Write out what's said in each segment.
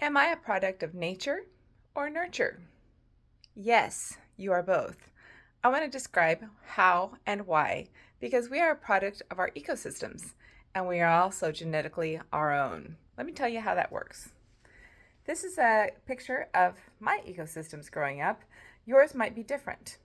Am I a product of nature or nurture? Yes, you are both. I want to describe how and why because we are a product of our ecosystems and we are also genetically our own. Let me tell you how that works. This is a picture of my ecosystems growing up. Yours might be different.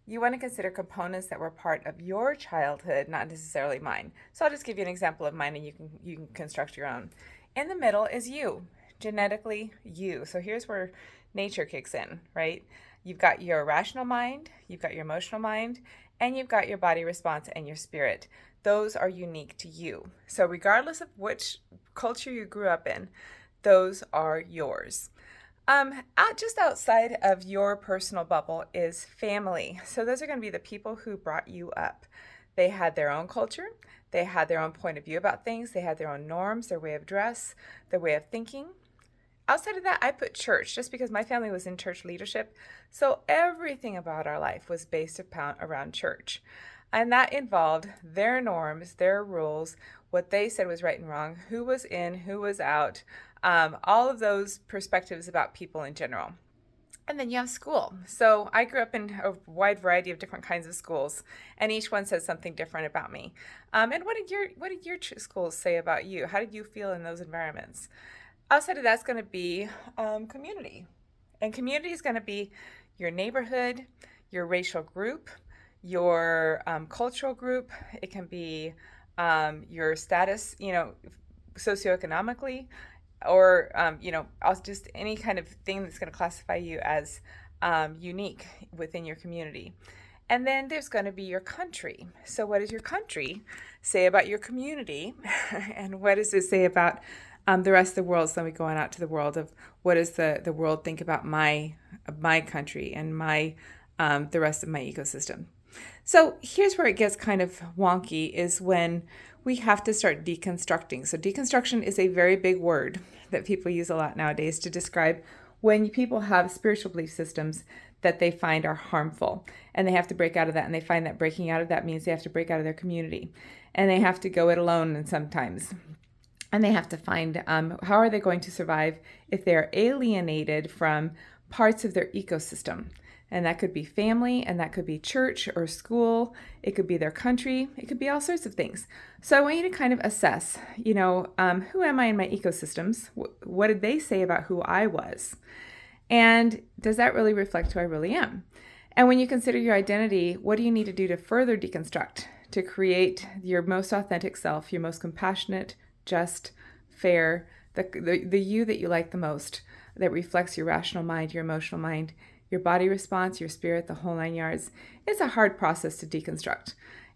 You want to consider components that were part of your childhood, not necessarily mine. So I'll just give you an example of mine and you can construct your own. In the middle is you, genetically you. So here's where nature kicks in, right? You've got your rational mind, you've got your emotional mind, and you've got your body response and your spirit. Those are unique to you. So regardless of which culture you grew up in, those are yours. Just outside of your personal bubble is family. So those are going to be the people who brought you up. They had their own culture. They had their own point of view about things. They had their own norms, their way of dress, their way of thinking. Outside of that, I put church just because my family was in church leadership. So everything about our life was based around church. And that involved their norms, their rules, what they said was right and wrong, who was in, who was out, all of those perspectives about people in general. And then you have school. So I grew up in a wide variety of different kinds of schools, and each one says something different about me. And what did your schools say about you? How did you feel in those environments? Outside of that's going to be community. And community is going to be your neighborhood, your racial group, your cultural group. It can be your status, socioeconomically, or, just any kind of thing that's going to classify you as unique within your community. And then there's going to be your country. So what does your country say about your community? And what does it say about the rest of the world? So then we go on out to the world of what does the world think about my country and the rest of my ecosystem. So here's where it gets kind of wonky is when we have to start deconstructing. So deconstruction is a very big word that people use a lot nowadays to describe when people have spiritual belief systems that they find are harmful and they have to break out of that, and they find that breaking out of that means they have to break out of their community and they have to go it alone, and sometimes. And they have to find how are they going to survive if they're alienated from parts of their ecosystem. And that could be family, and that could be church or school. It could be their country. It could be all sorts of things. So I want you to kind of assess, who am I in my ecosystems? What did they say about who I was? And does that really reflect who I really am? And when you consider your identity, what do you need to do to further deconstruct, to create your most authentic self, your most compassionate, just, fair, the you that you like the most, that reflects your rational mind, your emotional mind, your body response, your spirit, the whole 9 yards. It's a hard process to deconstruct.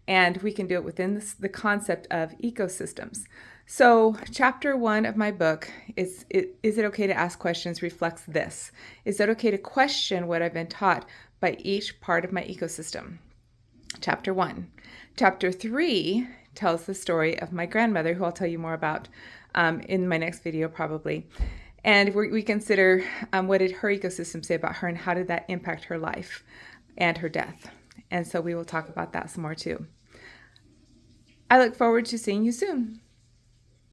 And we can do it within the concept of ecosystems. So chapter 1 of my book is it okay to ask questions reflects this. Is it okay to question what I've been taught by each part of my ecosystem? Chapter 1. Chapter 3 tells the story of my grandmother, who I'll tell you more about in my next video probably. And we consider what did her ecosystem say about her and how did that impact her life and her death. And so we will talk about that some more too. I look forward to seeing you soon.